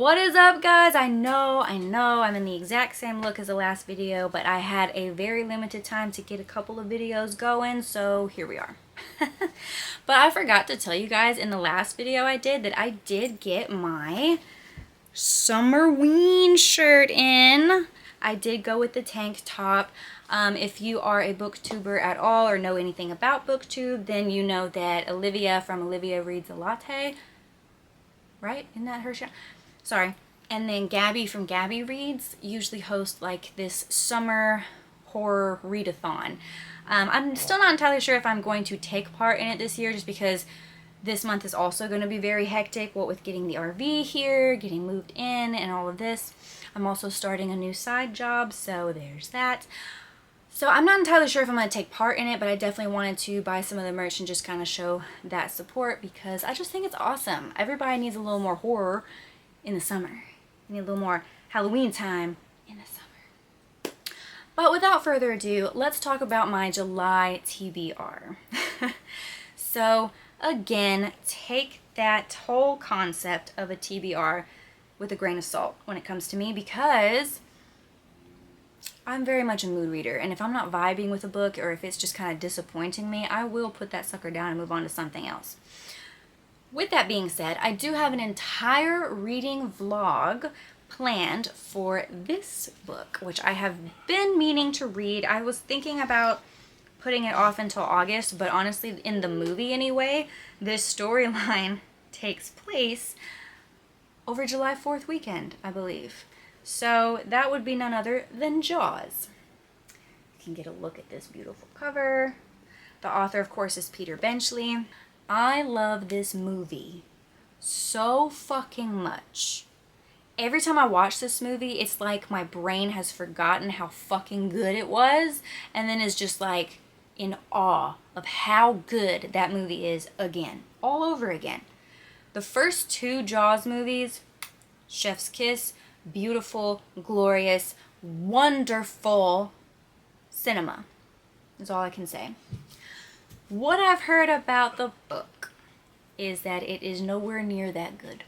What is up, guys? I know I'm in the exact same look as the last video, but I had a very limited time to get a couple of videos going, so here we are. But I forgot to tell you guys in the last video I did that I did get my Summerween shirt in. I did go with the tank top. If you are a booktuber at all or know anything about booktube, then you know that Olivia from Olivia Reads a Latte, right? Isn't that her show? Sorry. And then Gabby from Gabby Reads usually host like this summer horror readathon. I'm still not entirely sure if I'm going to take part in it this year, just because this month is also going to be very hectic, what with getting the RV here, getting moved in, and all of this. I'm also starting a new side job, so there's that. So I'm not entirely sure if I'm going to take part in it, but I definitely wanted to buy some of the merch and just kind of show that support, because I just think it's awesome. Everybody needs a little more horror in the summer. You need a little more Halloween time in the summer. But without further ado, let's talk about my July TBR. So again, take that whole concept of a TBR with a grain of salt when it comes to me, because I'm very much a mood reader, and if I'm not vibing with a book, or if it's just kind of disappointing me, I will put that sucker down and move on to something else. With that being said, I do have an entire reading vlog planned for this book, which I have been meaning to read. I was thinking about putting it off until August, but honestly, in the movie anyway, this storyline takes place over July 4th weekend, I believe. So that would be none other than Jaws. You can get a look at this beautiful cover. The author, of course, is Peter Benchley. I love this movie so fucking much. Every time I watch this movie, it's like my brain has forgotten how fucking good it was, and then is just like in awe of how good that movie is again, all over again. The first two Jaws movies, chef's kiss, beautiful, glorious, wonderful cinema is all I can say. What I've heard about the book is that it is nowhere near that good.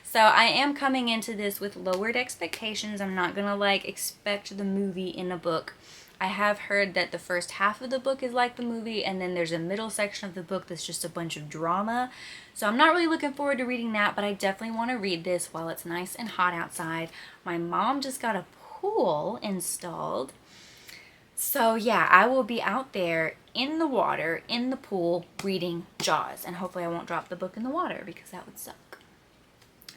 So I am coming into this with lowered expectations. I'm not gonna like expect the movie in a book. I have heard that the first half of the book is like the movie, and then there's a middle section of the book that's just a bunch of drama. So I'm not really looking forward to reading that, but I definitely want to read this while it's nice and hot outside. My mom just got a pool installed. So yeah, I will be out there in the water, in the pool, reading Jaws. And hopefully I won't drop the book in the water, because that would suck.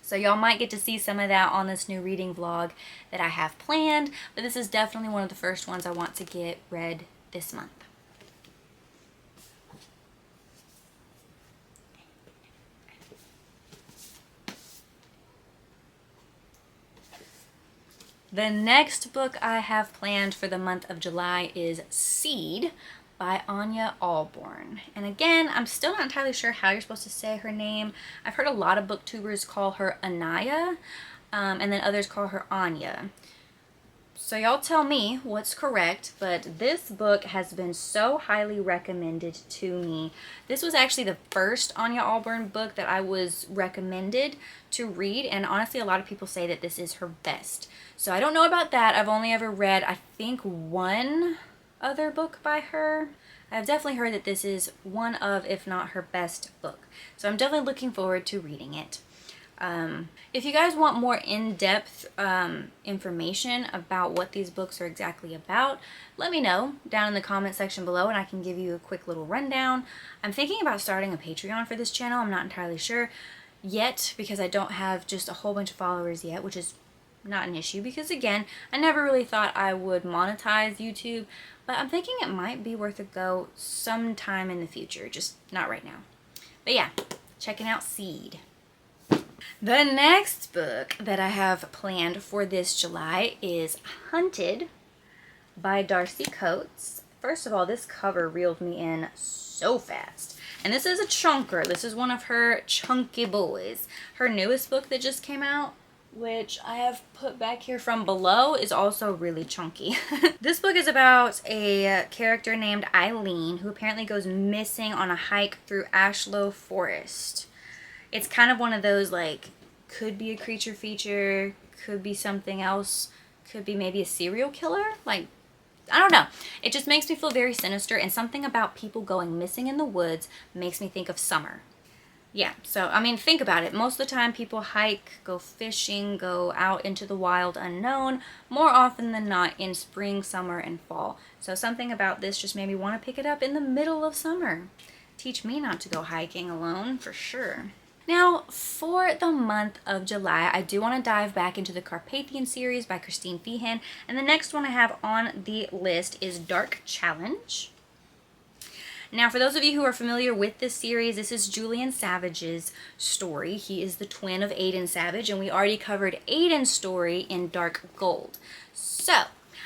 So y'all might get to see some of that on this new reading vlog that I have planned, but this is definitely one of the first ones I want to get read this month. The next book I have planned for the month of July is Seed by Anya Allborn. And again, I'm still not entirely sure how you're supposed to say her name. I've heard a lot of booktubers call her Anaya, and then others call her Anya. So y'all tell me what's correct, but this book has been so highly recommended to me. This was actually the first Anya Allborn book that I was recommended to read, and honestly a lot of people say that this is her best. So I don't know about that. I've only ever read, I think, one other book by her. I've definitely heard that this is one of, if not her best book. So I'm definitely looking forward to reading it. If you guys want more in-depth information about what these books are exactly about, let me know down in the comment section below, and I can give you a quick little rundown. I'm thinking about starting a Patreon for this channel. I'm not entirely sure yet, because I don't have just a whole bunch of followers yet, which is not an issue, because again, I never really thought I would monetize YouTube, but I'm thinking it might be worth a go sometime in the future, just not right now. But yeah, checking out Seed. The next book that I have planned for this July is Hunted by Darcy Coates. First of all, this cover reeled me in so fast. And this is a chunker. This is one of her chunky boys. Her newest book that just came out, which I have put back here from below, is also really chunky. This book is about a character named Eileen who apparently goes missing on a hike through Ashlow Forest. It's kind of one of those like Could be a creature feature, could be something else, could be maybe a serial killer. Like, I don't know. It just makes me feel very sinister, and something about people going missing in the woods makes me think of summer. Yeah, so I mean, think about it. Most of the time people hike, go fishing, go out into the wild unknown, more often than not in spring, summer, and fall. So something about this just made me want to pick it up in the middle of summer. Teach me not to go hiking alone, for sure. Now, for the month of July, I do want to dive back into the Carpathian series by Christine Feehan, and the next one I have on the list is Dark Challenge. Now, for those of you who are familiar with this series, this is Julian Savage's story. He is the twin of Aiden Savage, and we already covered Aiden's story in Dark Gold. So,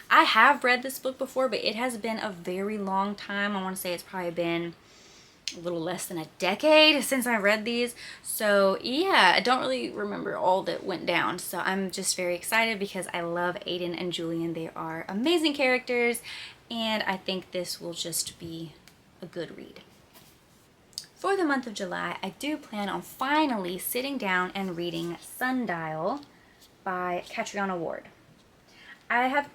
I have read this book before, but it has been a very long time. I want to say it's probably been a little less than a decade since I read these. So, yeah, I don't really remember all that went down. So, I'm just very excited because I love Aiden and Julian. They are amazing characters, and I think this will just be a good read. For the month of July, I do plan on finally sitting down and reading Sundial by Catriona Ward. I have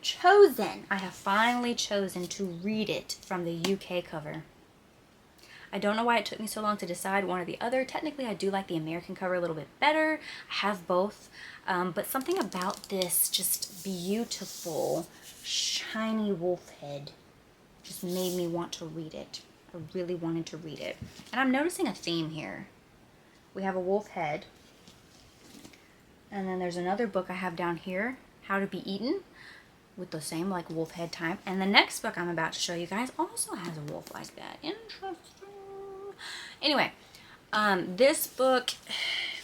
finally chosen to read it from the UK cover. I don't know why it took me so long to decide one or the other. Technically, I do like the American cover a little bit better. I have both, but something about this just beautiful, shiny wolf head just made me want to read it. I really wanted to read it. And I'm noticing a theme here. We have a wolf head. And then there's another book I have down here, How to Be Eaten, with the same like wolf head type. And the next book I'm about to show you guys also has a wolf like that. Interesting. Anyway, this book,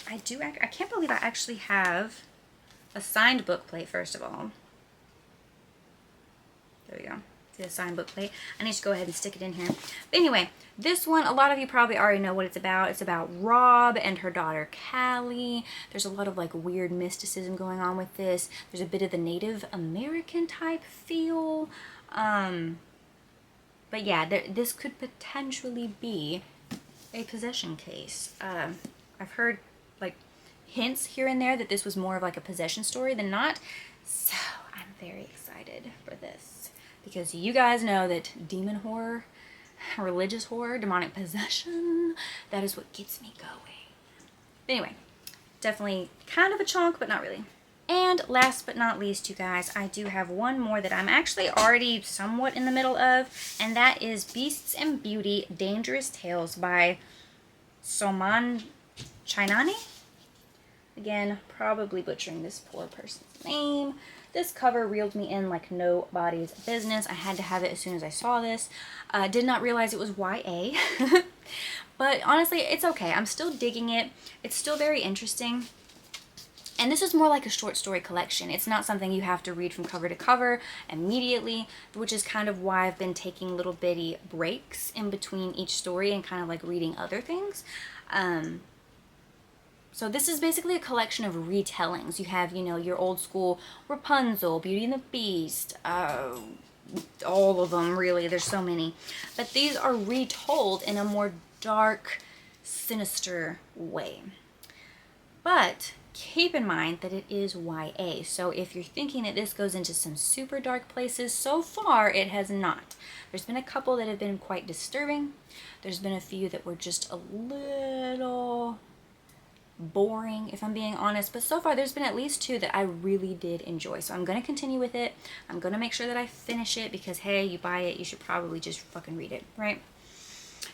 I can't believe I actually have a signed book plate, first of all. There we go. See the signed book plate? I need to go ahead and stick it in here. But anyway, this one, a lot of you probably already know what it's about. It's about Rob and her daughter Callie. There's a lot of like weird mysticism going on with this. There's a bit of the Native American type feel. But yeah, this could potentially be a possession case. I've heard like hints here and there that this was more of like a possession story than not. So I'm very excited for this. Because you guys know that demon horror, religious horror, demonic possession, that is what gets me going. Anyway, definitely kind of a chunk, but not really. And last but not least, you guys, I do have one more that I'm actually already somewhat in the middle of, and that is Beasts and Beauty, Dangerous Tales by Soman Chainani. Again, probably butchering this poor person's name. This cover reeled me in like nobody's business. I had to have it as soon as I saw this. Did not realize it was YA. But honestly, it's okay. I'm still digging it. It's still very interesting. And this is more like a short story collection. It's not something you have to read from cover to cover immediately, which is kind of why I've been taking little bitty breaks in between each story and kind of like reading other things. So this is basically a collection of retellings. You have, you know, your old school Rapunzel, Beauty and the Beast, all of them really, there's so many. But these are retold in a more dark, sinister way. But keep in mind that it is YA, so if you're thinking that this goes into some super dark places, so far it has not. There's been a couple that have been quite disturbing. There's been a few that were just a little boring, if I'm being honest, but so far there's been at least two that I really did enjoy. So I'm going to continue with it. I'm going to make sure that I finish it because, hey, you buy it, you should probably just fucking read it, right?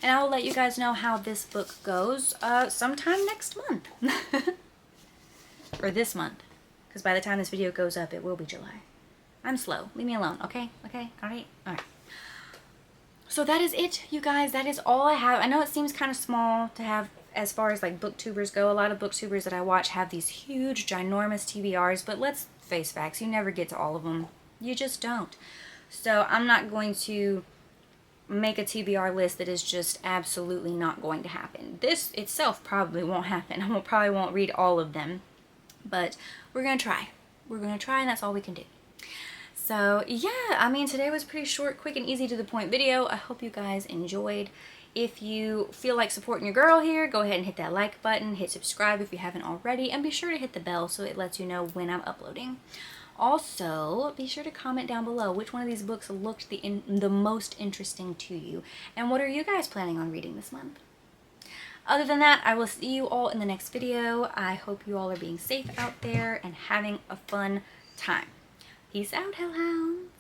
And I will let you guys know how this book goes sometime next month. Or this month, because by the time this video goes up, it will be July. I'm slow. Leave me alone, okay? Okay? Alright? Alright. So that is it, you guys. That is all I have. I know it seems kind of small to have as far as like booktubers go. A lot of booktubers that I watch have these huge, ginormous TBRs, but let's face facts. You never get to all of them. You just don't. So I'm not going to make a TBR list that is just absolutely not going to happen. This itself probably won't happen. I probably won't read all of them. But we're going to try. We're going to try, and that's all we can do. So, yeah, I mean, today was pretty short, quick, and easy to the point video. I hope you guys enjoyed. If you feel like supporting your girl here, go ahead and hit that like button, hit subscribe if you haven't already, and be sure to hit the bell so it lets you know when I'm uploading. Also, be sure to comment down below which one of these books looked the most interesting to you, and what are you guys planning on reading this month? Other than that, I will see you all in the next video. I hope you all are being safe out there and having a fun time. Peace out, Hell Hounds!